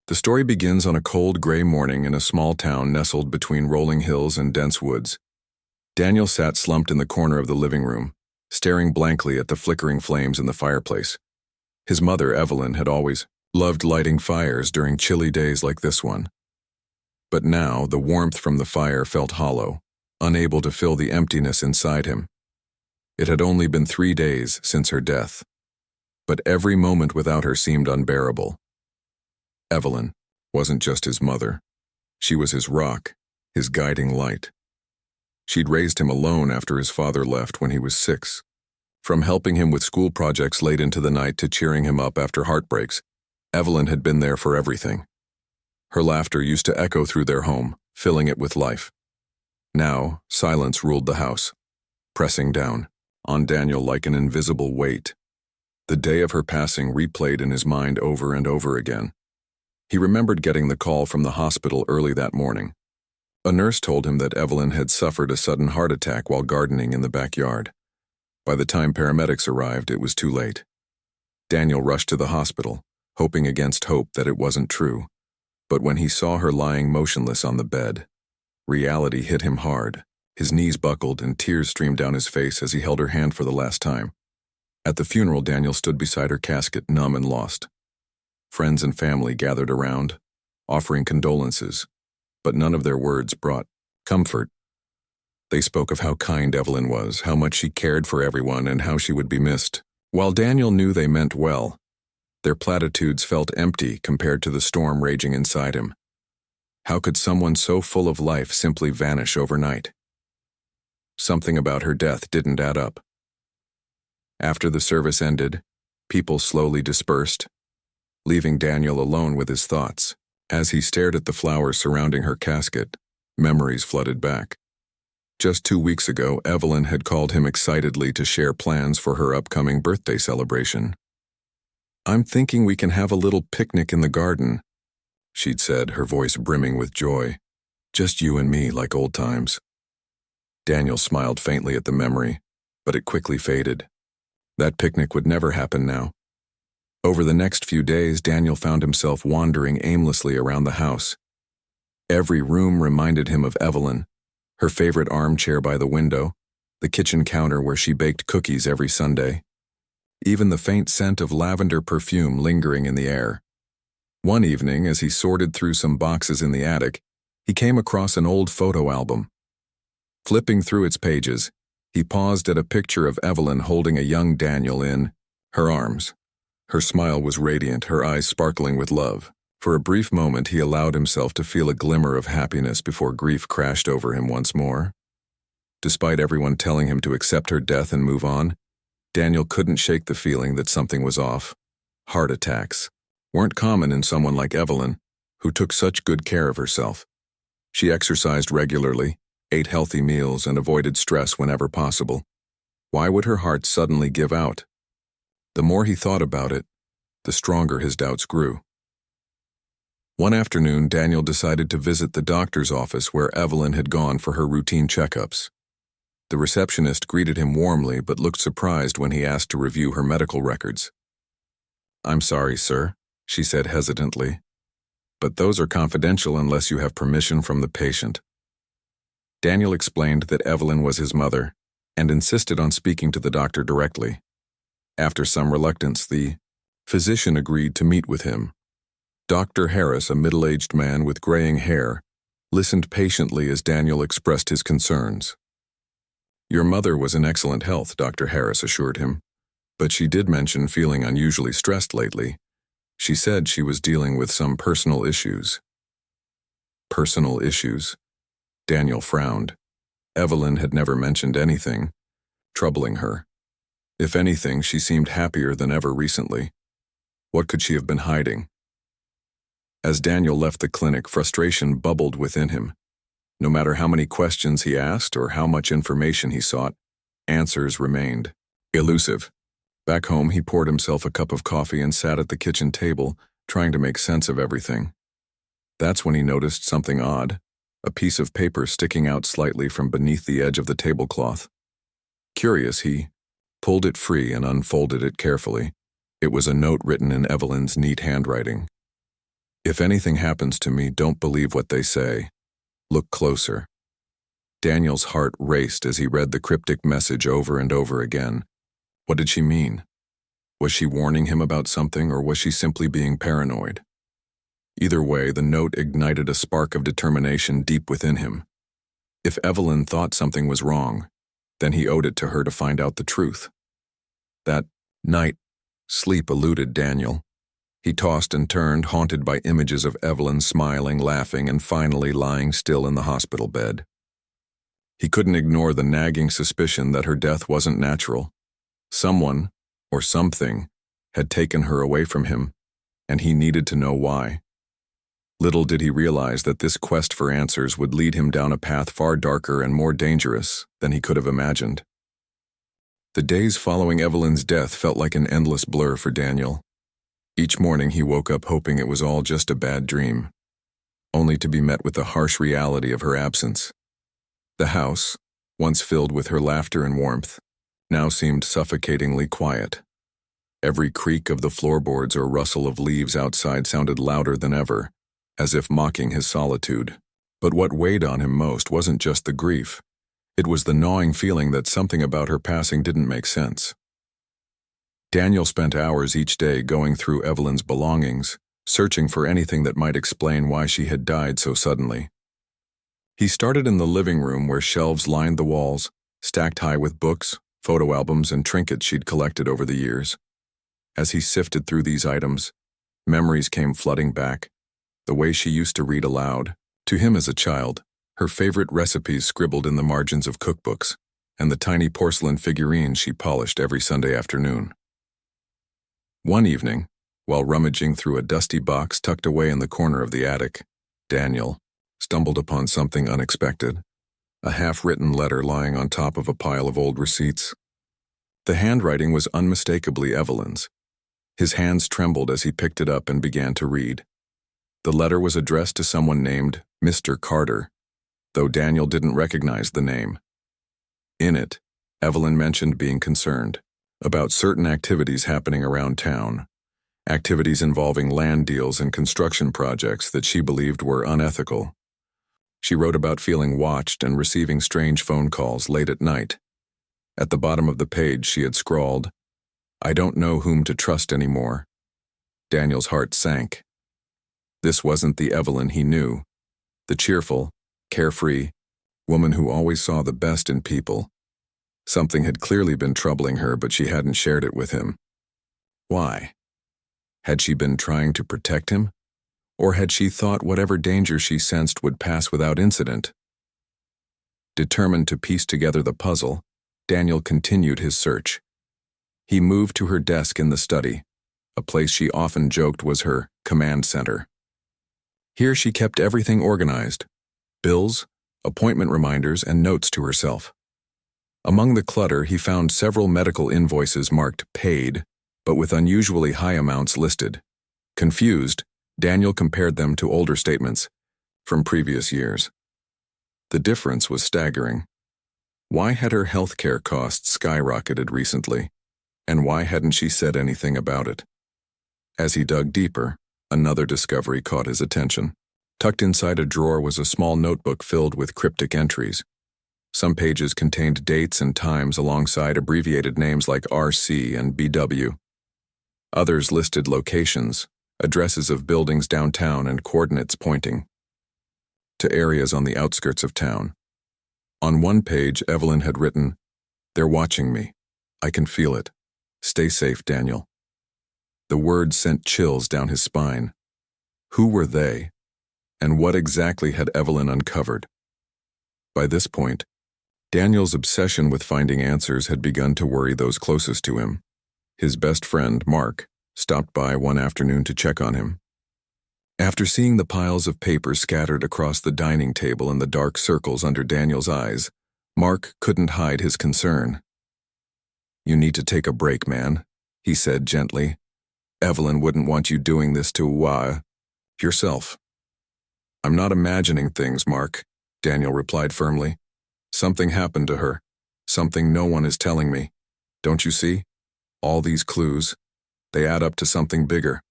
The story begins on a cold, gray morning in a small town nestled between rolling hills and dense woods. Daniel sat slumped in the corner of the living room, staring blankly at the flickering flames in the fireplace. His mother, Evelyn, had always loved lighting fires during chilly days like this one. But now, the warmth from the fire felt hollow, unable to fill the emptiness inside him. It had only been 3 days since her death, but every moment without her seemed unbearable. Evelyn wasn't just his mother. She was his rock, his guiding light. She'd raised him alone after his father left when he was 6. From helping him with school projects late into the night to cheering him up after heartbreaks, Evelyn had been there for everything. Her laughter used to echo through their home, filling it with life. Now, silence ruled the house, pressing down on Daniel like an invisible weight. The day of her passing replayed in his mind over and over again. He remembered getting the call from the hospital early that morning. A nurse told him that Evelyn had suffered a sudden heart attack while gardening in the backyard. By the time paramedics arrived, it was too late. Daniel rushed to the hospital, hoping against hope that it wasn't true. But when he saw her lying motionless on the bed, reality hit him hard. His knees buckled and tears streamed down his face as he held her hand for the last time. At the funeral, Daniel stood beside her casket, numb and lost. Friends and family gathered around, offering condolences, but none of their words brought comfort. They spoke of how kind Evelyn was, how much she cared for everyone, and how she would be missed. While Daniel knew they meant well, their platitudes felt empty compared to the storm raging inside him. How could someone so full of life simply vanish overnight? Something about her death didn't add up. After the service ended, people slowly dispersed, leaving Daniel alone with his thoughts. As he stared at the flowers surrounding her casket, memories flooded back. Just 2 weeks ago, Evelyn had called him excitedly to share plans for her upcoming birthday celebration. "I'm thinking we can have a little picnic in the garden," she'd said, her voice brimming with joy. "Just you and me, like old times." Daniel smiled faintly at the memory, but it quickly faded. That picnic would never happen now. Over the next few days, Daniel found himself wandering aimlessly around the house. Every room reminded him of Evelyn, her favorite armchair by the window, the kitchen counter where she baked cookies every Sunday, even the faint scent of lavender perfume lingering in the air. One evening, as he sorted through some boxes in the attic, he came across an old photo album. Flipping through its pages, he paused at a picture of Evelyn holding a young Daniel in her arms. Her smile was radiant, her eyes sparkling with love. For a brief moment, he allowed himself to feel a glimmer of happiness before grief crashed over him once more. Despite everyone telling him to accept her death and move on, Daniel couldn't shake the feeling that something was off. Heart attacks weren't common in someone like Evelyn, who took such good care of herself. She exercised regularly, ate healthy meals, and avoided stress whenever possible. Why would her heart suddenly give out? The more he thought about it, the stronger his doubts grew. One afternoon, Daniel decided to visit the doctor's office where Evelyn had gone for her routine checkups. The receptionist greeted him warmly but looked surprised when he asked to review her medical records. "I'm sorry, sir," she said hesitantly, "but those are confidential unless you have permission from the patient." Daniel explained that Evelyn was his mother and insisted on speaking to the doctor directly. After some reluctance, the physician agreed to meet with him. Dr. Harris, a middle-aged man with graying hair, listened patiently as Daniel expressed his concerns. "Your mother was in excellent health," Dr. Harris assured him, "but she did mention feeling unusually stressed lately. She said she was dealing with some personal issues." Personal issues? Daniel frowned. Evelyn had never mentioned anything troubling her. If anything, she seemed happier than ever recently. What could she have been hiding? As Daniel left the clinic, frustration bubbled within him. No matter how many questions he asked or how much information he sought, answers remained elusive. Back home, he poured himself a cup of coffee and sat at the kitchen table, trying to make sense of everything. That's when he noticed something odd, a piece of paper sticking out slightly from beneath the edge of the tablecloth. Curious, he pulled it free and unfolded it carefully. It was a note written in Evelyn's neat handwriting. If anything happens to me, don't believe what they say. Look closer. Daniel's heart raced as he read the cryptic message over and over again. What did she mean? Was she warning him about something, or was she simply being paranoid? Either way, the note ignited a spark of determination deep within him. If Evelyn thought something was wrong, then he owed it to her to find out the truth. That night, sleep eluded Daniel. He tossed and turned, haunted by images of Evelyn smiling, laughing, and finally lying still in the hospital bed. He couldn't ignore the nagging suspicion that her death wasn't natural. Someone, or something, had taken her away from him, and he needed to know why. Little did he realize that this quest for answers would lead him down a path far darker and more dangerous than he could have imagined. The days following Evelyn's death felt like an endless blur for Daniel. Each morning he woke up hoping it was all just a bad dream, only to be met with the harsh reality of her absence. The house, once filled with her laughter and warmth, now seemed suffocatingly quiet. Every creak of the floorboards or rustle of leaves outside sounded louder than ever, as if mocking his solitude. But what weighed on him most wasn't just the grief. It was the gnawing feeling that something about her passing didn't make sense. Daniel spent hours each day going through Evelyn's belongings, searching for anything that might explain why she had died so suddenly. He started in the living room where shelves lined the walls, stacked high with books, photo albums, and trinkets she'd collected over the years. As he sifted through these items, memories came flooding back. The way she used to read aloud, to him as a child, her favorite recipes scribbled in the margins of cookbooks, and the tiny porcelain figurines she polished every Sunday afternoon. One evening, while rummaging through a dusty box tucked away in the corner of the attic, Daniel stumbled upon something unexpected, a half-written letter lying on top of a pile of old receipts. The handwriting was unmistakably Evelyn's. His hands trembled as he picked it up and began to read. The letter was addressed to someone named Mr. Carter, though Daniel didn't recognize the name. In it, Evelyn mentioned being concerned about certain activities happening around town, activities involving land deals and construction projects that she believed were unethical. She wrote about feeling watched and receiving strange phone calls late at night. At the bottom of the page, she had scrawled, "I don't know whom to trust anymore." Daniel's heart sank. This wasn't the Evelyn he knew, the cheerful, carefree woman who always saw the best in people. Something had clearly been troubling her, but she hadn't shared it with him. Why? Had she been trying to protect him? Or had she thought whatever danger she sensed would pass without incident? Determined to piece together the puzzle, Daniel continued his search. He moved to her desk in the study, a place she often joked was her command center. Here she kept everything organized: bills, appointment reminders, and notes to herself. Among the clutter, he found several medical invoices marked paid, but with unusually high amounts listed. Confused, Daniel compared them to older statements from previous years. The difference was staggering. Why had her healthcare costs skyrocketed recently, and why hadn't she said anything about it? As he dug deeper, another discovery caught his attention. Tucked inside a drawer was a small notebook filled with cryptic entries. Some pages contained dates and times alongside abbreviated names like RC and BW. Others listed locations, addresses of buildings downtown, and coordinates pointing to areas on the outskirts of town. On one page, Evelyn had written, "They're watching me. I can feel it. Stay safe, Daniel." The words sent chills down his spine. Who were they? And what exactly had Evelyn uncovered? By this point, Daniel's obsession with finding answers had begun to worry those closest to him. His best friend, Mark, stopped by one afternoon to check on him. After seeing the piles of papers scattered across the dining table and the dark circles under Daniel's eyes, Mark couldn't hide his concern. "You need to take a break, man," he said gently. "Evelyn wouldn't want you doing this to, yourself." "I'm not imagining things, Mark," Daniel replied firmly. "Something happened to her. Something no one is telling me. Don't you see? All these clues, they add up to something bigger."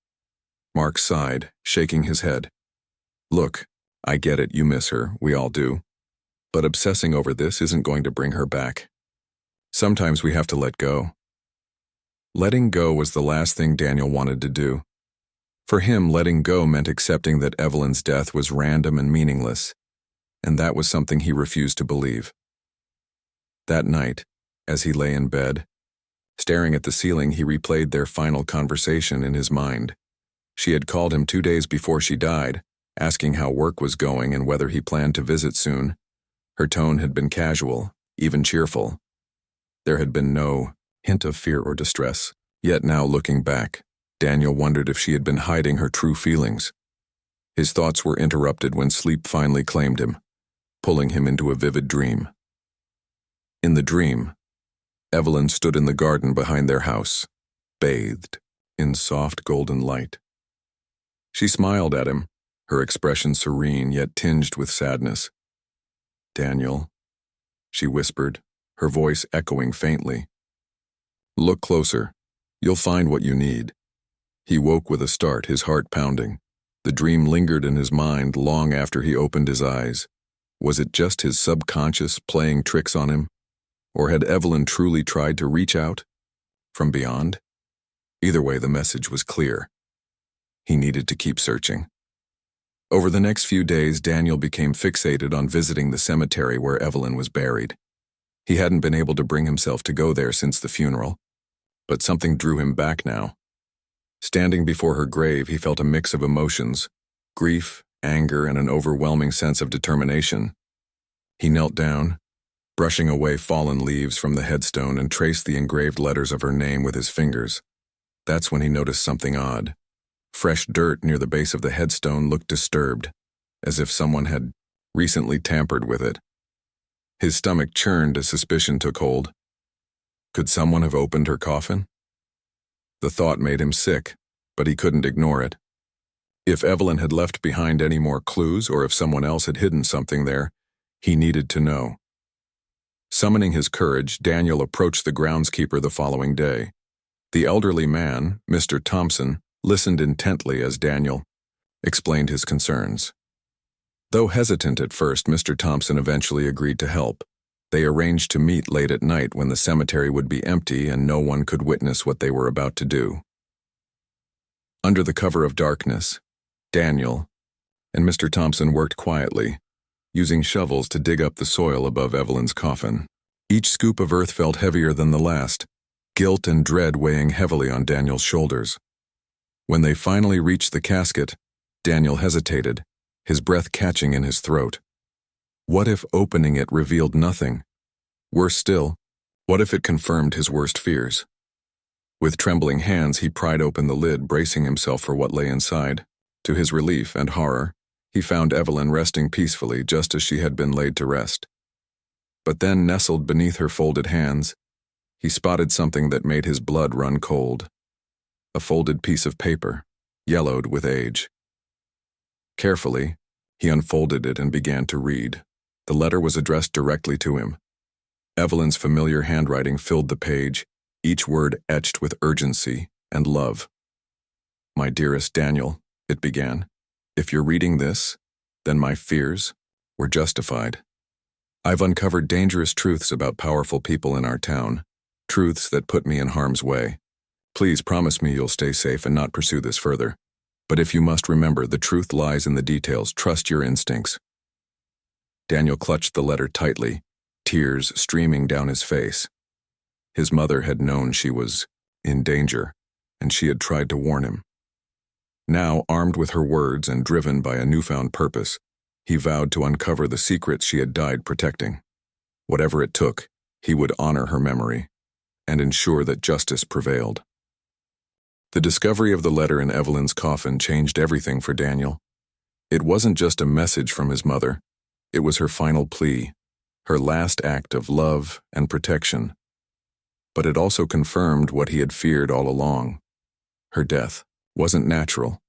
Mark sighed, shaking his head. Look, I get it, you miss her, we all do. But obsessing over this isn't going to bring her back. Sometimes we have to let go. Letting go was the last thing Daniel wanted to do. For him, letting go meant accepting that Evelyn's death was random and meaningless, and that was something he refused to believe. That night, as he lay in bed, staring at the ceiling, he replayed their final conversation in his mind. She had called him 2 days before she died, asking how work was going and whether he planned to visit soon. Her tone had been casual, even cheerful. There had been no hint of fear or distress. Yet now, looking back, Daniel wondered if she had been hiding her true feelings. His thoughts were interrupted when sleep finally claimed him, pulling him into a vivid dream. In the dream, Evelyn stood in the garden behind their house, bathed in soft golden light. She smiled at him, her expression serene yet tinged with sadness. "Daniel," she whispered, her voice echoing faintly. "Look closer. You'll find what you need." He woke with a start, his heart pounding. The dream lingered in his mind long after he opened his eyes. Was it just his subconscious playing tricks on him? Or had Evelyn truly tried to reach out from beyond? Either way, the message was clear. He needed to keep searching. Over the next few days, Daniel became fixated on visiting the cemetery where Evelyn was buried. He hadn't been able to bring himself to go there since the funeral, but something drew him back now. Standing before her grave, he felt a mix of emotions: grief, anger, and an overwhelming sense of determination. He knelt down, brushing away fallen leaves from the headstone, and traced the engraved letters of her name with his fingers. That's when he noticed something odd. Fresh dirt near the base of the headstone looked disturbed, as if someone had recently tampered with it. His stomach churned as suspicion took hold. Could someone have opened her coffin? The thought made him sick, but he couldn't ignore it. If Evelyn had left behind any more clues, or if someone else had hidden something there, he needed to know. Summoning his courage, Daniel approached the groundskeeper the following day. The elderly man, Mr. Thompson, listened intently as Daniel explained his concerns. Though hesitant at first, Mr. Thompson eventually agreed to help. They arranged to meet late at night when the cemetery would be empty and no one could witness what they were about to do. Under the cover of darkness, Daniel and Mr. Thompson worked quietly, using shovels to dig up the soil above Evelyn's coffin. Each scoop of earth felt heavier than the last, guilt and dread weighing heavily on Daniel's shoulders. When they finally reached the casket, Daniel hesitated, his breath catching in his throat. What if opening it revealed nothing? Worse still, what if it confirmed his worst fears? With trembling hands, he pried open the lid, bracing himself for what lay inside. To his relief and horror, he found Evelyn resting peacefully just as she had been laid to rest. But then, nestled beneath her folded hands, he spotted something that made his blood run cold. A folded piece of paper, yellowed with age. Carefully, he unfolded it and began to read. The letter was addressed directly to him. Evelyn's familiar handwriting filled the page, each word etched with urgency and love. "My dearest Daniel," it began, "if you're reading this, then my fears were justified. I've uncovered dangerous truths about powerful people in our town, truths that put me in harm's way. Please promise me you'll stay safe and not pursue this further. But if you must, remember, the truth lies in the details. Trust your instincts." Daniel clutched the letter tightly, tears streaming down his face. His mother had known she was in danger, and she had tried to warn him. Now, armed with her words and driven by a newfound purpose, he vowed to uncover the secrets she had died protecting. Whatever it took, he would honor her memory and ensure that justice prevailed. The discovery of the letter in Evelyn's coffin changed everything for Daniel. It wasn't just a message from his mother. It was her final plea, her last act of love and protection. But it also confirmed what he had feared all along. Her death wasn't natural.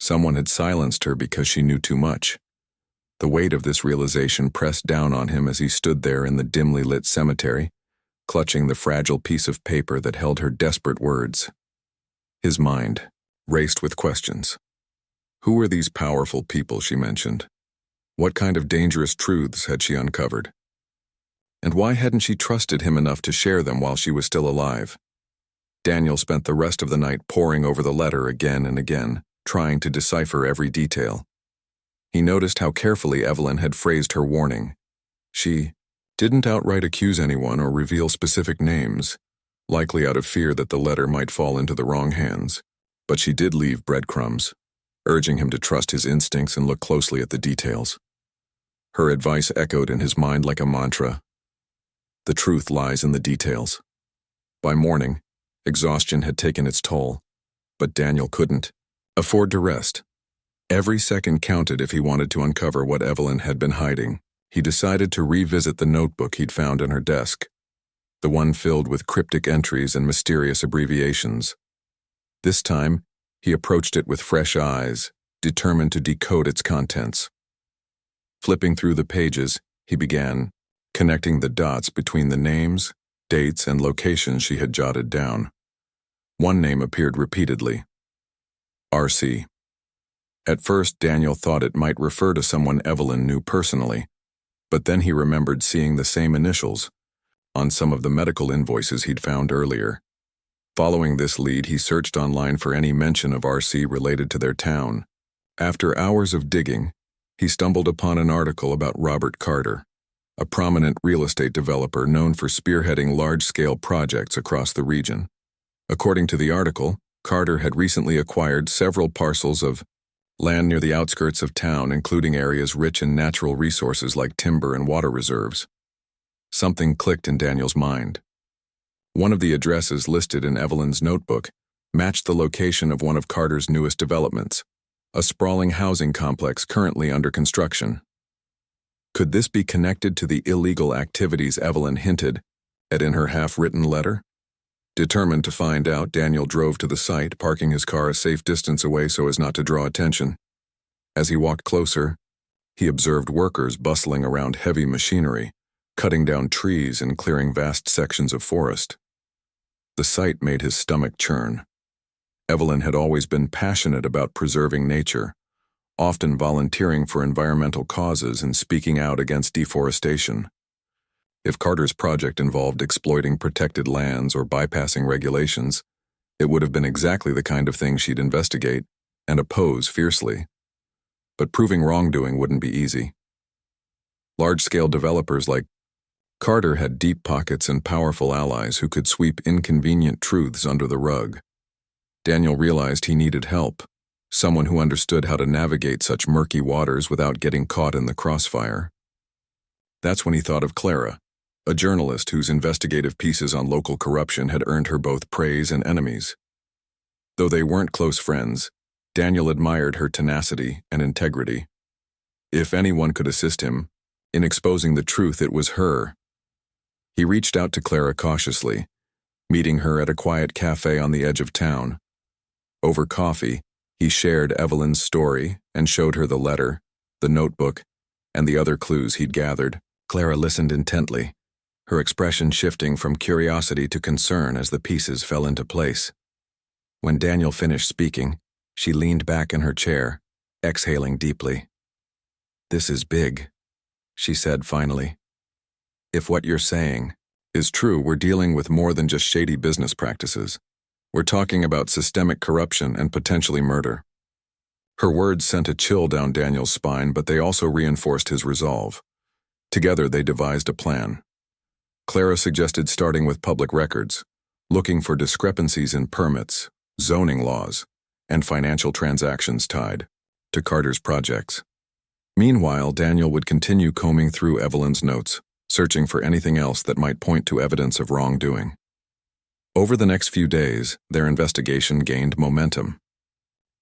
Someone had silenced her because she knew too much. The weight of this realization pressed down on him as he stood there in the dimly lit cemetery, clutching the fragile piece of paper that held her desperate words. His mind raced with questions. Who were these powerful people she mentioned? What kind of dangerous truths had she uncovered? And why hadn't she trusted him enough to share them while she was still alive? Daniel spent the rest of the night poring over the letter again and again, trying to decipher every detail. He noticed how carefully Evelyn had phrased her warning. She didn't outright accuse anyone or reveal specific names, likely out of fear that the letter might fall into the wrong hands, but she did leave breadcrumbs, urging him to trust his instincts and look closely at the details. Her advice echoed in his mind like a mantra. The truth lies in the details. By morning, exhaustion had taken its toll, but Daniel couldn't afford to rest. Every second counted if he wanted to uncover what Evelyn had been hiding. He decided to revisit the notebook he'd found on her desk, the one filled with cryptic entries and mysterious abbreviations. This time, he approached it with fresh eyes, determined to decode its contents. Flipping through the pages, he began connecting the dots between the names, dates, and locations she had jotted down. One name appeared repeatedly: R.C. At first, Daniel thought it might refer to someone Evelyn knew personally, but then he remembered seeing the same initials on some of the medical invoices he'd found earlier. Following this lead, he searched online for any mention of R.C. related to their town. After hours of digging, he stumbled upon an article about Robert Carter, a prominent real estate developer known for spearheading large-scale projects across the region. According to the article, Carter had recently acquired several parcels of land near the outskirts of town, including areas rich in natural resources like timber and water reserves. Something clicked in Daniel's mind. One of the addresses listed in Evelyn's notebook matched the location of one of Carter's newest developments, a sprawling housing complex currently under construction. Could this be connected to the illegal activities Evelyn hinted at in her half-written letter? Determined to find out, Daniel drove to the site, parking his car a safe distance away so as not to draw attention. As he walked closer, he observed workers bustling around heavy machinery, cutting down trees and clearing vast sections of forest. The sight made his stomach churn. Evelyn had always been passionate about preserving nature, often volunteering for environmental causes and speaking out against deforestation. If Carter's project involved exploiting protected lands or bypassing regulations, it would have been exactly the kind of thing she'd investigate and oppose fiercely. But proving wrongdoing wouldn't be easy. Large-scale developers like Carter had deep pockets and powerful allies who could sweep inconvenient truths under the rug. Daniel realized he needed help, someone who understood how to navigate such murky waters without getting caught in the crossfire. That's when he thought of Clara, a journalist whose investigative pieces on local corruption had earned her both praise and enemies. Though they weren't close friends, Daniel admired her tenacity and integrity. If anyone could assist him in exposing the truth, it was her. He reached out to Clara cautiously, meeting her at a quiet cafe on the edge of town. Over coffee, he shared Evelyn's story and showed her the letter, the notebook, and the other clues he'd gathered. Clara listened intently, her expression shifting from curiosity to concern as the pieces fell into place. When Daniel finished speaking, she leaned back in her chair, exhaling deeply. "This is big," she said finally. "If what you're saying is true, we're dealing with more than just shady business practices. We're talking about systemic corruption and potentially murder." Her words sent a chill down Daniel's spine, but they also reinforced his resolve. Together they devised a plan. Clara suggested starting with public records, looking for discrepancies in permits, zoning laws, and financial transactions tied to Carter's projects. Meanwhile, Daniel would continue combing through Evelyn's notes, searching for anything else that might point to evidence of wrongdoing. Over the next few days, their investigation gained momentum.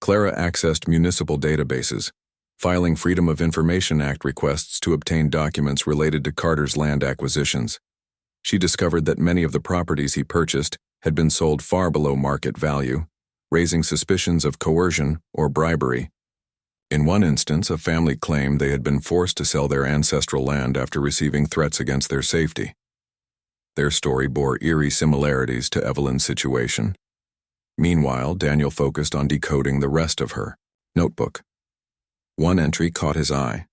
Clara accessed municipal databases, filing Freedom of Information Act requests to obtain documents related to Carter's land acquisitions. She discovered that many of the properties he purchased had been sold far below market value, raising suspicions of coercion or bribery. In one instance, a family claimed they had been forced to sell their ancestral land after receiving threats against their safety. Their story bore eerie similarities to Evelyn's situation. Meanwhile, Daniel focused on decoding the rest of her notebook. One entry caught his eye.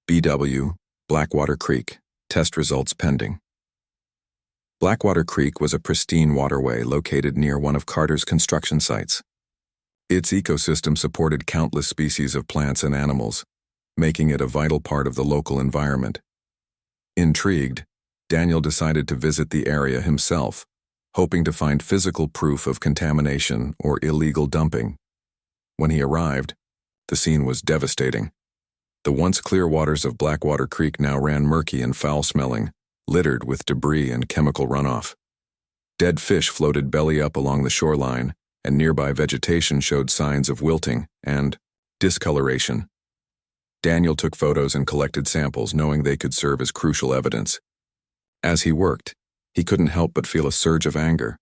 BW, Blackwater Creek, test results pending. Blackwater Creek was a pristine waterway located near one of Carter's construction sites. Its ecosystem supported countless species of plants and animals, making it a vital part of the local environment. Intrigued, Daniel decided to visit the area himself, hoping to find physical proof of contamination or illegal dumping. When he arrived, the scene was devastating. The once clear waters of Blackwater Creek now ran murky and foul-smelling, littered with debris and chemical runoff. Dead fish floated belly up along the shoreline, and nearby vegetation showed signs of wilting and discoloration. Daniel took photos and collected samples, knowing they could serve as crucial evidence. As he worked, he couldn't help but feel a surge of anger,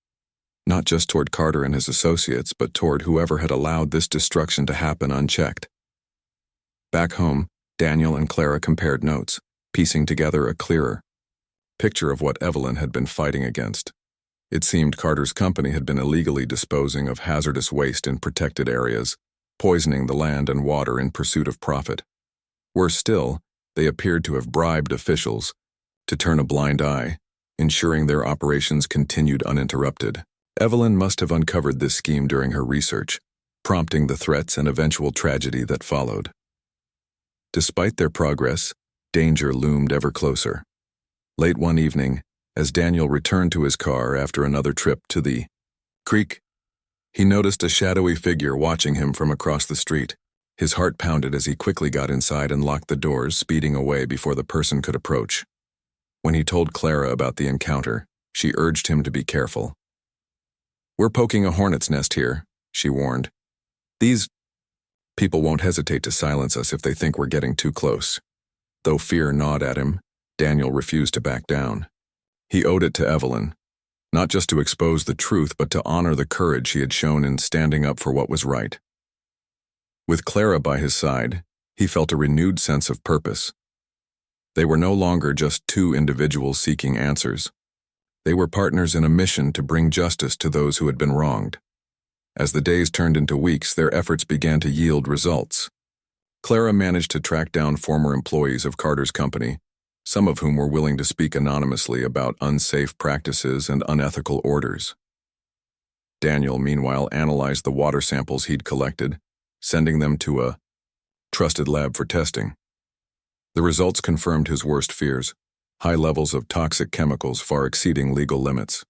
not just toward Carter and his associates, but toward whoever had allowed this destruction to happen unchecked. Back home, Daniel and Clara compared notes, piecing together a clearer picture of what Evelyn had been fighting against. It seemed Carter's company had been illegally disposing of hazardous waste in protected areas, poisoning the land and water in pursuit of profit. Worse still, they appeared to have bribed officials to turn a blind eye, ensuring their operations continued uninterrupted. Evelyn must have uncovered this scheme during her research, prompting the threats and eventual tragedy that followed. Despite their progress, danger loomed ever closer. Late one evening, as Daniel returned to his car after another trip to the creek, he noticed a shadowy figure watching him from across the street. His heart pounded as he quickly got inside and locked the doors, speeding away before the person could approach. When he told Clara about the encounter, she urged him to be careful. "We're poking a hornet's nest here," she warned. "These people won't hesitate to silence us if they think we're getting too close." Though fear gnawed at him, Daniel refused to back down. He owed it to Evelyn, not just to expose the truth, but to honor the courage he had shown in standing up for what was right. With Clara by his side, he felt a renewed sense of purpose. They were no longer just two individuals seeking answers. They were partners in a mission to bring justice to those who had been wronged. As the days turned into weeks, their efforts began to yield results. Clara managed to track down former employees of Carter's company, some of whom were willing to speak anonymously about unsafe practices and unethical orders. Daniel, meanwhile, analyzed the water samples he'd collected, sending them to a trusted lab for testing. The results confirmed his worst fears: high levels of toxic chemicals far exceeding legal limits.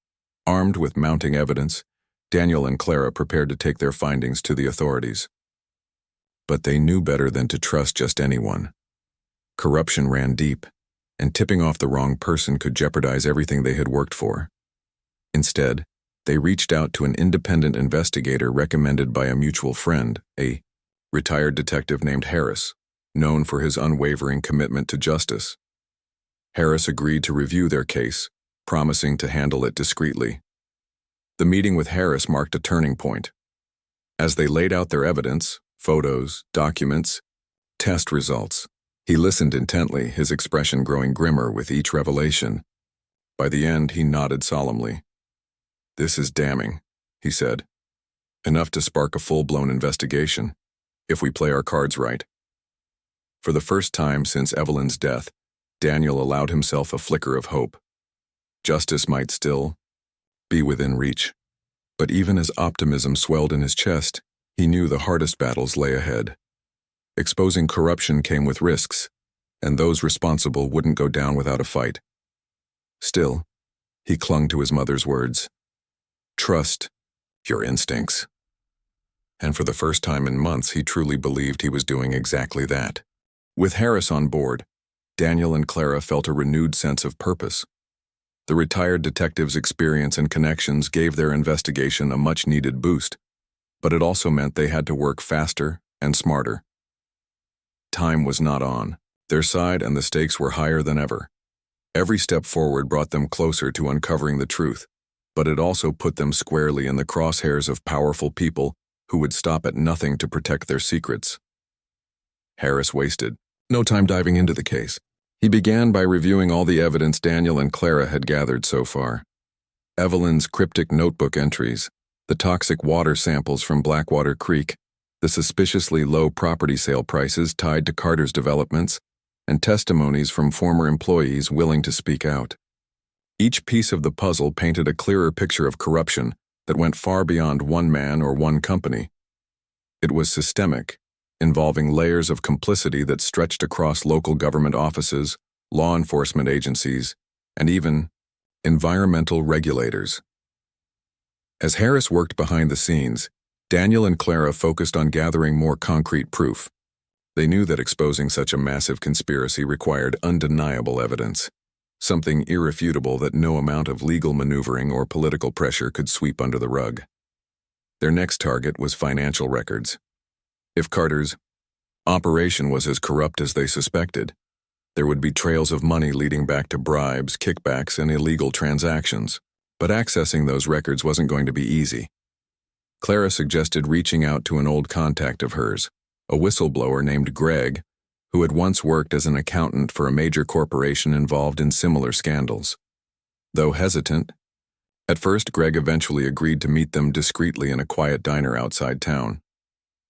Armed with mounting evidence, Daniel and Clara prepared to take their findings to the authorities. But they knew better than to trust just anyone. Corruption ran deep, and tipping off the wrong person could jeopardize everything they had worked for. Instead, they reached out to an independent investigator recommended by a mutual friend, a retired detective named Harris, known for his unwavering commitment to justice. Harris agreed to review their case, promising to handle it discreetly. The meeting with Harris marked a turning point. As they laid out their evidence, photos, documents, test results, he listened intently, his expression growing grimmer with each revelation. By the end, he nodded solemnly. "This is damning," he said. "Enough to spark a full-blown investigation, if we play our cards right." For the first time since Evelyn's death, Daniel allowed himself a flicker of hope. Justice might still be within reach. But even as optimism swelled in his chest, he knew the hardest battles lay ahead. Exposing corruption came with risks, and those responsible wouldn't go down without a fight. Still, he clung to his mother's words. "Trust your instincts." And for the first time in months, he truly believed he was doing exactly that. With Harris on board, Daniel and Clara felt a renewed sense of purpose. The retired detective's experience and connections gave their investigation a much-needed boost, but it also meant they had to work faster and smarter. Time was not on their side, and the stakes were higher than ever. Every step forward brought them closer to uncovering the truth, but it also put them squarely in the crosshairs of powerful people who would stop at nothing to protect their secrets. Harris wasted no time diving into the case. He began by reviewing all the evidence Daniel and Clara had gathered so far. Evelyn's cryptic notebook entries, The toxic water samples from Blackwater Creek, the suspiciously low property sale prices tied to Carter's developments, and testimonies from former employees willing to speak out. Each piece of the puzzle painted a clearer picture of corruption that went far beyond one man or one company. It was systemic, involving layers of complicity that stretched across local government offices, law enforcement agencies, and even environmental regulators. As Harris worked behind the scenes, Daniel and Clara focused on gathering more concrete proof. They knew that exposing such a massive conspiracy required undeniable evidence, something irrefutable that no amount of legal maneuvering or political pressure could sweep under the rug. Their next target was financial records. If Carter's operation was as corrupt as they suspected, there would be trails of money leading back to bribes, kickbacks, and illegal transactions. But accessing those records wasn't going to be easy. Clara suggested reaching out to an old contact of hers, a whistleblower named Greg, who had once worked as an accountant for a major corporation involved in similar scandals. Though hesitant, at first Greg eventually agreed to meet them discreetly in a quiet diner outside town.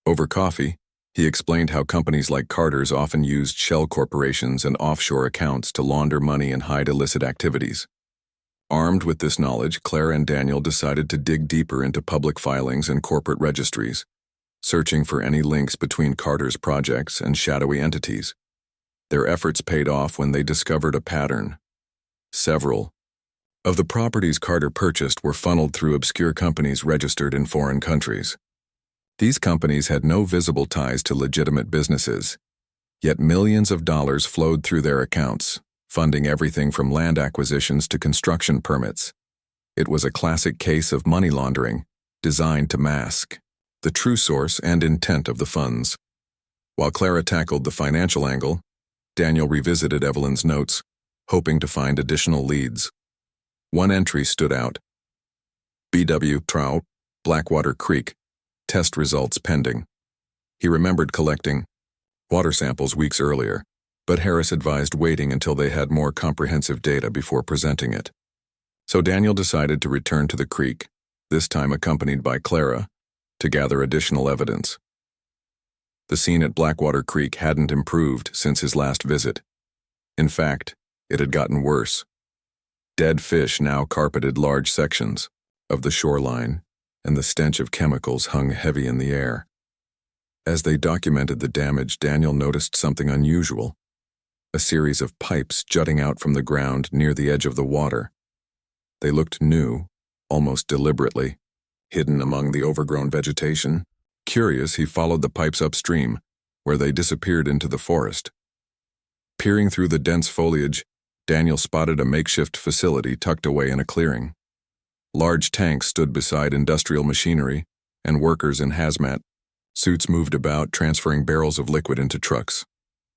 Over coffee, he explained how companies like Carter's often used shell corporations and offshore accounts to launder money and hide illicit activities. Armed with this knowledge, Clara and Daniel decided to dig deeper into public filings and corporate registries, searching for any links between Carter's projects and shadowy entities. Their efforts paid off when they discovered a pattern. Several of the properties Carter purchased were funneled through obscure companies registered in foreign countries. These companies had no visible ties to legitimate businesses, yet millions of dollars flowed through their accounts, funding everything from land acquisitions to construction permits. It was a classic case of money laundering, designed to mask the true source and intent of the funds. While Clara tackled the financial angle, Daniel revisited Evelyn's notes, hoping to find additional leads. One entry stood out. B.W. Trout, Blackwater Creek, test results pending. He remembered collecting water samples weeks earlier, but Harris advised waiting until they had more comprehensive data before presenting it. So Daniel decided to return to the creek, this time accompanied by Clara, to gather additional evidence. The scene at Blackwater Creek hadn't improved since his last visit. In fact, it had gotten worse. Dead fish now carpeted large sections of the shoreline, and the stench of chemicals hung heavy in the air. As they documented the damage, Daniel noticed something unusual. A series of pipes jutting out from the ground near the edge of the water. They looked new, almost deliberately, hidden among the overgrown vegetation. Curious, he followed the pipes upstream, where they disappeared into the forest. Peering through the dense foliage, Daniel spotted a makeshift facility tucked away in a clearing. Large tanks stood beside industrial machinery, and workers in hazmat suits moved about, transferring barrels of liquid into trucks.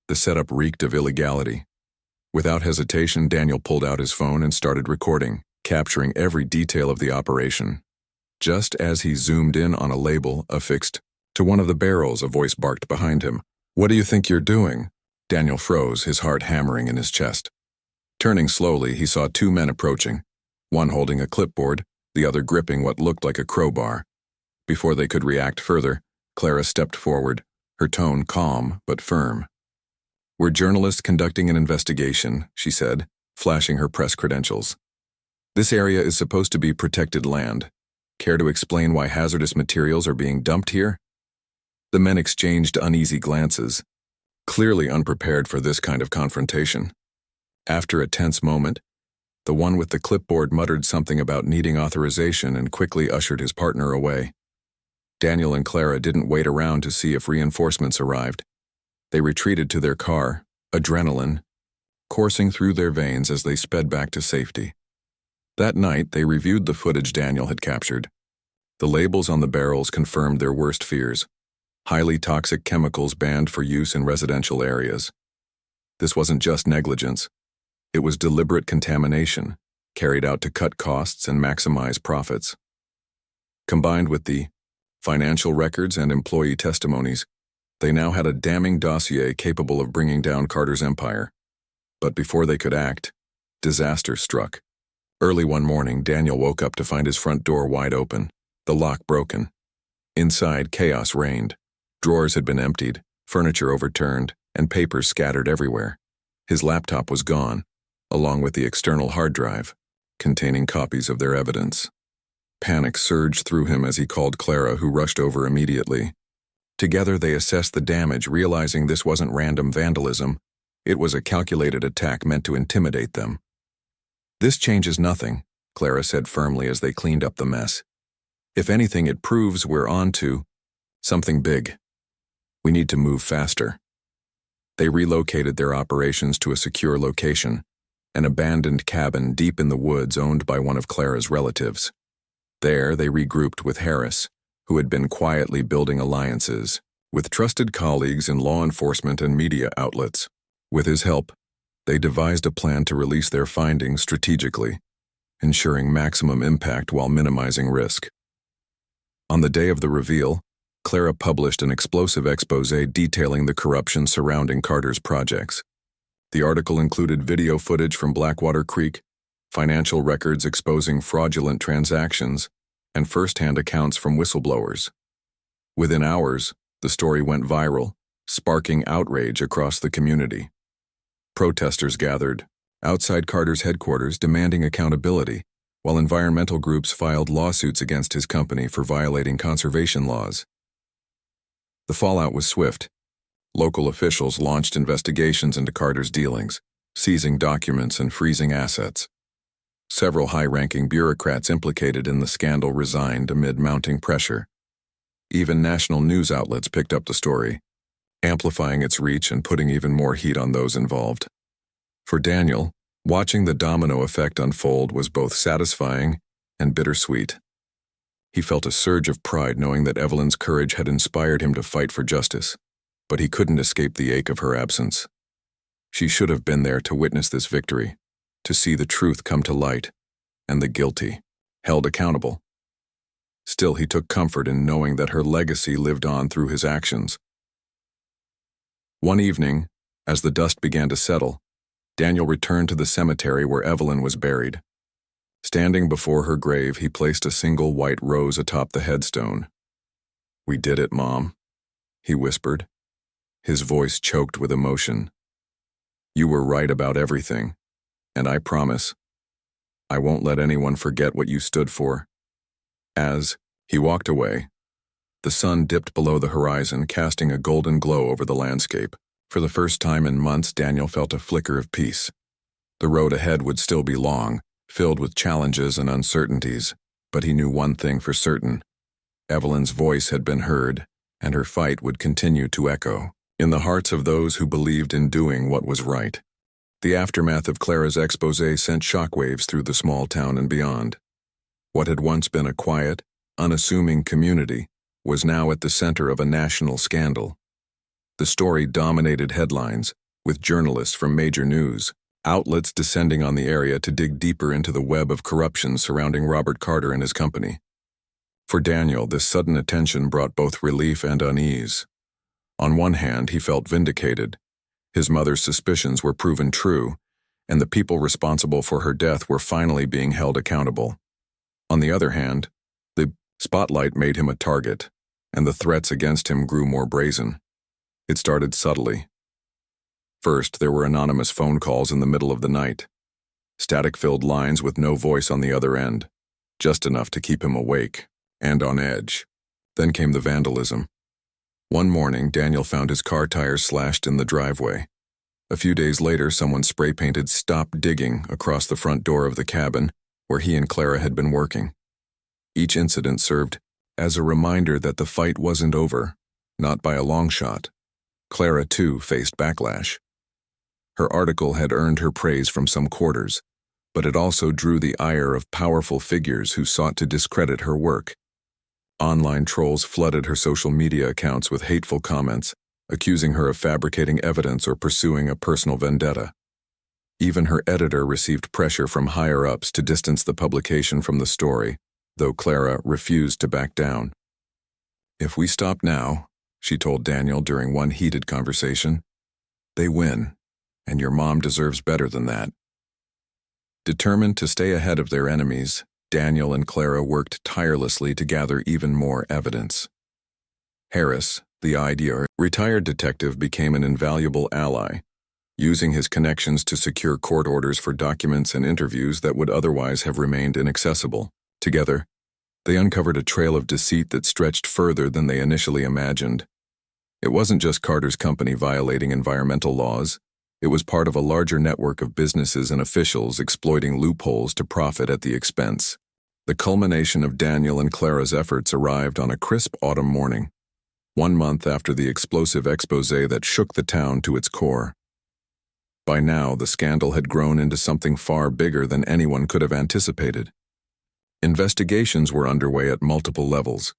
The setup reeked of illegality. Without hesitation, Daniel pulled out his phone and started recording, capturing every detail of the operation. Just as he zoomed in on a label affixed to one of the barrels, a voice barked behind him. "What do you think you're doing?" Daniel froze, his heart hammering in his chest. Turning slowly, he saw two men approaching, one holding a clipboard, the other gripping what looked like a crowbar. Before they could react further, Clara stepped forward, her tone calm but firm. "We're journalists conducting an investigation," she said, flashing her press credentials. "This area is supposed to be protected land. Care to explain why hazardous materials are being dumped here?" The men exchanged uneasy glances, clearly unprepared for this kind of confrontation. After a tense moment, the one with the clipboard muttered something about needing authorization and quickly ushered his partner away. Daniel and Clara didn't wait around to see if reinforcements arrived. They retreated to their car, adrenaline coursing through their veins as they sped back to safety. That night, they reviewed the footage Daniel had captured. The labels on the barrels confirmed their worst fears: highly toxic chemicals banned for use in residential areas. This wasn't just negligence. It was deliberate contamination, carried out to cut costs and maximize profits. Combined with the financial records and employee testimonies, they now had a damning dossier capable of bringing down Carter's empire. But before they could act, disaster struck. Early one morning, Daniel woke up to find his front door wide open, the lock broken. Inside, chaos reigned. Drawers had been emptied, furniture overturned, and papers scattered everywhere. His laptop was gone, along with the external hard drive, containing copies of their evidence. Panic surged through him as he called Clara, who rushed over immediately. Together they assessed the damage, realizing this wasn't random vandalism. It was a calculated attack meant to intimidate them. "This changes nothing," Clara said firmly as they cleaned up the mess. "If anything, it proves we're on to something big. We need to move faster." They relocated their operations to a secure location, an abandoned cabin deep in the woods owned by one of Clara's relatives. There, they regrouped with Harris, who had been quietly building alliances with trusted colleagues in law enforcement and media outlets. With his help, they devised a plan to release their findings strategically, ensuring maximum impact while minimizing risk. On the day of the reveal, Clara published an explosive exposé detailing the corruption surrounding Carter's projects. The article included video footage from Blackwater Creek, financial records exposing fraudulent transactions, and first-hand accounts from whistleblowers. Within hours, the story went viral, sparking outrage across the community. Protesters gathered outside Carter's headquarters demanding accountability, while environmental groups filed lawsuits against his company for violating conservation laws. The fallout was swift. Local officials launched investigations into Carter's dealings, seizing documents and freezing assets. Several high-ranking bureaucrats implicated in the scandal resigned amid mounting pressure. Even national news outlets picked up the story, amplifying its reach and putting even more heat on those involved. For Daniel, watching the domino effect unfold was both satisfying and bittersweet. He felt a surge of pride knowing that Evelyn's courage had inspired him to fight for justice, but he couldn't escape the ache of her absence. She should have been there to witness this victory, to see the truth come to light, and the guilty held accountable. Still, he took comfort in knowing that her legacy lived on through his actions. One evening, as the dust began to settle, Daniel returned to the cemetery where Evelyn was buried. Standing before her grave, he placed a single white rose atop the headstone. "We did it, Mom," he whispered, his voice choked with emotion. "You were right about everything, and I promise, I won't let anyone forget what you stood for." As he walked away, the sun dipped below the horizon, casting a golden glow over the landscape. For the first time in months, Daniel felt a flicker of peace. The road ahead would still be long, filled with challenges and uncertainties, but he knew one thing for certain. Evelyn's voice had been heard, and her fight would continue to echo in the hearts of those who believed in doing what was right. The aftermath of Clara's exposé sent shockwaves through the small town and beyond. What had once been a quiet, unassuming community was now at the center of a national scandal. The story dominated headlines, with journalists from major news outlets descending on the area to dig deeper into the web of corruption surrounding Robert Carter and his company. For Daniel, this sudden attention brought both relief and unease. On one hand, he felt vindicated. His mother's suspicions were proven true, and the people responsible for her death were finally being held accountable. On the other hand, the spotlight made him a target, and the threats against him grew more brazen. It started subtly. First, there were anonymous phone calls in the middle of the night. Static-filled lines with no voice on the other end, just enough to keep him awake and on edge. Then came the vandalism. One morning, Daniel found his car tires slashed in the driveway. A few days later, someone spray-painted "Stop Digging" across the front door of the cabin where he and Clara had been working. Each incident served as a reminder that the fight wasn't over, not by a long shot. Clara, too, faced backlash. Her article had earned her praise from some quarters, but it also drew the ire of powerful figures who sought to discredit her work. Online trolls flooded her social media accounts with hateful comments, accusing her of fabricating evidence or pursuing a personal vendetta. Even her editor received pressure from higher-ups to distance the publication from the story, though Clara refused to back down. "If we stop now," she told Daniel during one heated conversation, "they win, and your mom deserves better than that." Determined to stay ahead of their enemies, Daniel and Clara worked tirelessly to gather even more evidence. Harris, the IDR retired detective, became an invaluable ally, using his connections to secure court orders for documents and interviews that would otherwise have remained inaccessible. Together, they uncovered a trail of deceit that stretched further than they initially imagined. It wasn't just Carter's company violating environmental laws. It was part of a larger network of businesses and officials exploiting loopholes to profit at the expense. The culmination of Daniel and Clara's efforts arrived on a crisp autumn morning, 1 month after the explosive expose that shook the town to its core. By now, the scandal had grown into something far bigger than anyone could have anticipated. Investigations were underway at multiple levels,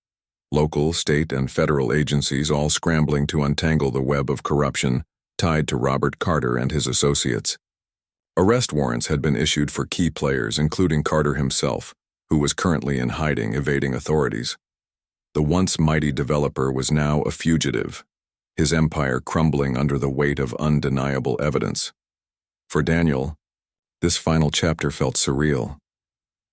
local, state, and federal agencies all scrambling to untangle the web of corruption tied to Robert Carter and his associates. Arrest warrants had been issued for key players, including Carter himself, who was currently in hiding, evading authorities. The once mighty developer was now a fugitive, his empire crumbling under the weight of undeniable evidence. For Daniel, this final chapter felt surreal.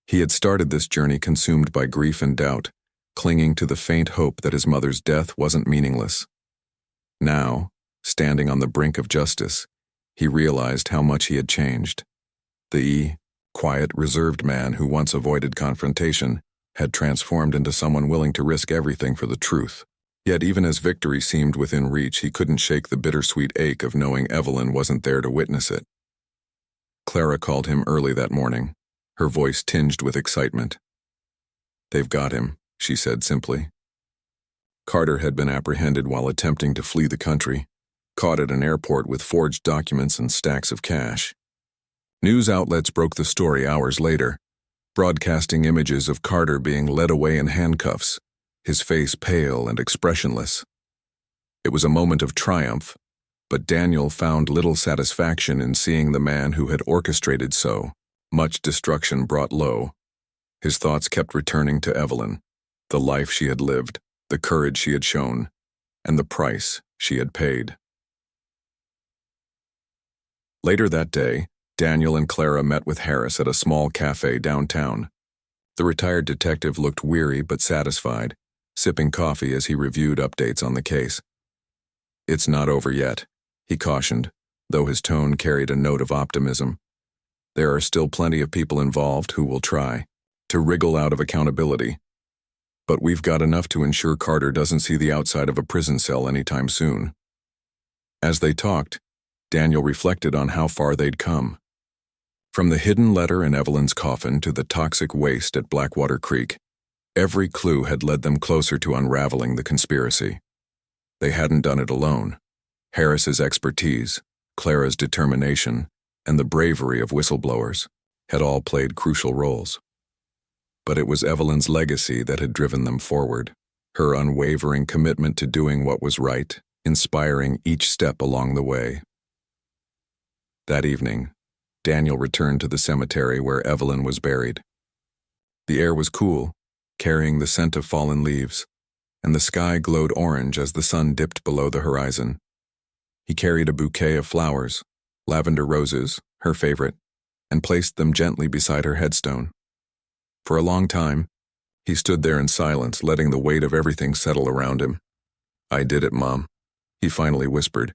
He had started this journey consumed by grief and doubt, clinging to the faint hope that his mother's death wasn't meaningless. Now, standing on the brink of justice, he realized how much he had changed. The quiet, reserved man who once avoided confrontation had transformed into someone willing to risk everything for the truth. Yet even as victory seemed within reach, he couldn't shake the bittersweet ache of knowing Evelyn wasn't there to witness it. Clara called him early that morning, her voice tinged with excitement. "They've got him," she said simply. Carter had been apprehended while attempting to flee the country, caught at an airport with forged documents and stacks of cash. News outlets broke the story hours later, broadcasting images of Carter being led away in handcuffs, his face pale and expressionless. It was a moment of triumph, but Daniel found little satisfaction in seeing the man who had orchestrated so much destruction brought low. His thoughts kept returning to Evelyn, the life she had lived, the courage she had shown, and the price she had paid. Later that day, Daniel and Clara met with Harris at a small cafe downtown. The retired detective looked weary but satisfied, sipping coffee as he reviewed updates on the case. "It's not over yet," he cautioned, though his tone carried a note of optimism. "There are still plenty of people involved who will try to wriggle out of accountability. But we've got enough to ensure Carter doesn't see the outside of a prison cell anytime soon." As they talked, Daniel reflected on how far they'd come. From the hidden letter in Evelyn's coffin to the toxic waste at Blackwater Creek, every clue had led them closer to unraveling the conspiracy. They hadn't done it alone. Harris's expertise, Clara's determination, and the bravery of whistleblowers had all played crucial roles. But it was Evelyn's legacy that had driven them forward, her unwavering commitment to doing what was right, inspiring each step along the way. That evening, Daniel returned to the cemetery where Evelyn was buried. The air was cool, carrying the scent of fallen leaves, and the sky glowed orange as the sun dipped below the horizon. He carried a bouquet of flowers, lavender roses, her favorite, and placed them gently beside her headstone. For a long time, he stood there in silence, letting the weight of everything settle around him. "I did it, Mom," he finally whispered,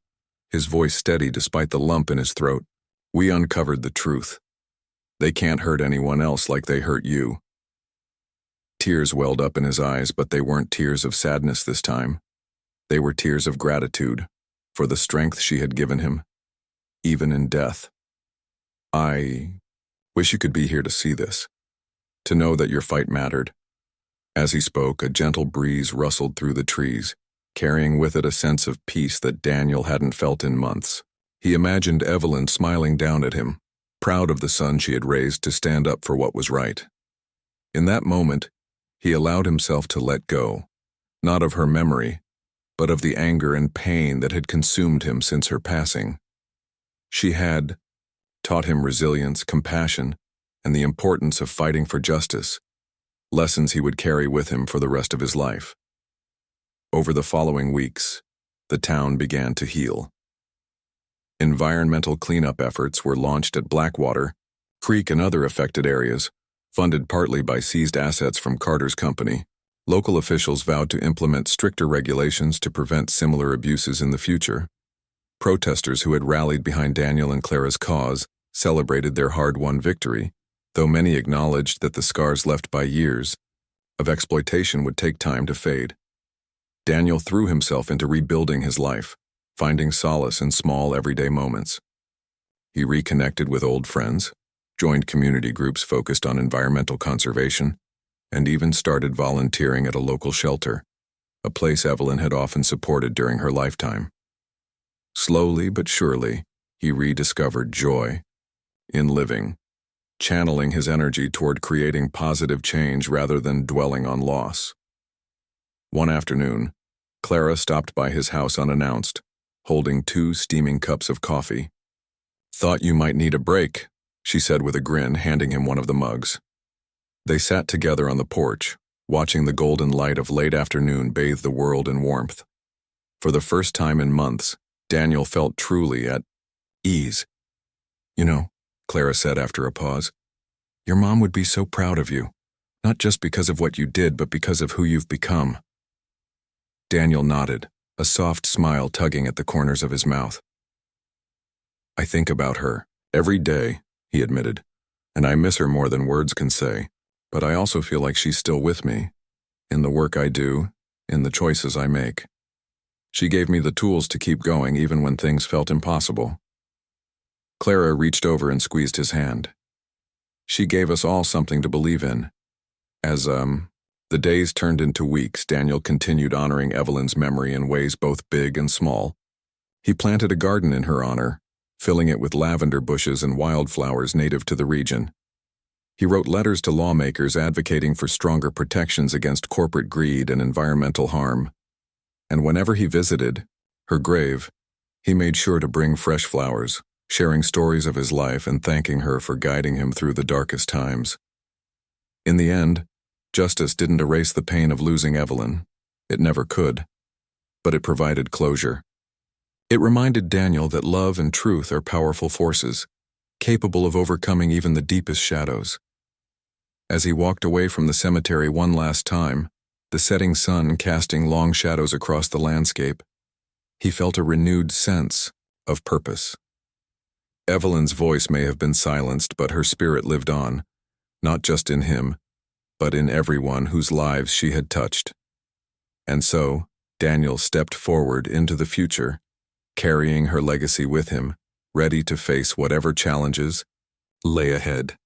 his voice steady despite the lump in his throat. "We uncovered the truth. They can't hurt anyone else like they hurt you." Tears welled up in his eyes, but they weren't tears of sadness this time. They were tears of gratitude for the strength she had given him, even in death. "I wish you could be here to see this, to know that your fight mattered." As he spoke, a gentle breeze rustled through the trees, carrying with it a sense of peace that Daniel hadn't felt in months. He imagined Evelyn smiling down at him, proud of the son she had raised to stand up for what was right. In that moment, he allowed himself to let go, not of her memory, but of the anger and pain that had consumed him since her passing. She had taught him resilience, compassion, and the importance of fighting for justice, lessons he would carry with him for the rest of his life. Over the following weeks, the town began to heal. Environmental cleanup efforts were launched at Blackwater Creek and other affected areas, Funded partly by seized assets from Carter's company, local officials vowed to implement stricter regulations to prevent similar abuses in the future. Protesters who had rallied behind Daniel and Clara's cause celebrated their hard-won victory, though many acknowledged that the scars left by years of exploitation would take time to fade. Daniel threw himself into rebuilding his life, finding solace in small everyday moments. He reconnected with old friends, joined community groups focused on environmental conservation, and even started volunteering at a local shelter, a place Evelyn had often supported during her lifetime. Slowly but surely, he rediscovered joy in living, channeling his energy toward creating positive change rather than dwelling on loss. One afternoon, Clara stopped by his house unannounced, holding 2 steaming cups of coffee. "Thought you might need a break," she said with a grin, handing him one of the mugs. They sat together on the porch, watching the golden light of late afternoon bathe the world in warmth. For the first time in months, Daniel felt truly at ease. "You know," Clara said after a pause, "your mom would be so proud of you, not just because of what you did, but because of who you've become." Daniel nodded, a soft smile tugging at the corners of his mouth. "I think about her every day," he admitted, "and I miss her more than words can say, but I also feel like she's still with me, in the work I do, in the choices I make. She gave me the tools to keep going even when things felt impossible." Clara reached over and squeezed his hand. "She gave us all something to believe in." As, the days turned into weeks, Daniel continued honoring Evelyn's memory in ways both big and small. He planted a garden in her honor, filling it with lavender bushes and wildflowers native to the region. He wrote letters to lawmakers advocating for stronger protections against corporate greed and environmental harm. And whenever he visited her grave, he made sure to bring fresh flowers, sharing stories of his life and thanking her for guiding him through the darkest times. In the end, justice didn't erase the pain of losing Evelyn. It never could. But it provided closure. It reminded Daniel that love and truth are powerful forces, capable of overcoming even the deepest shadows. As he walked away from the cemetery one last time, the setting sun casting long shadows across the landscape, he felt a renewed sense of purpose. Evelyn's voice may have been silenced, but her spirit lived on, not just in him, but in everyone whose lives she had touched. And so, Daniel stepped forward into the future, carrying her legacy with him, ready to face whatever challenges lay ahead.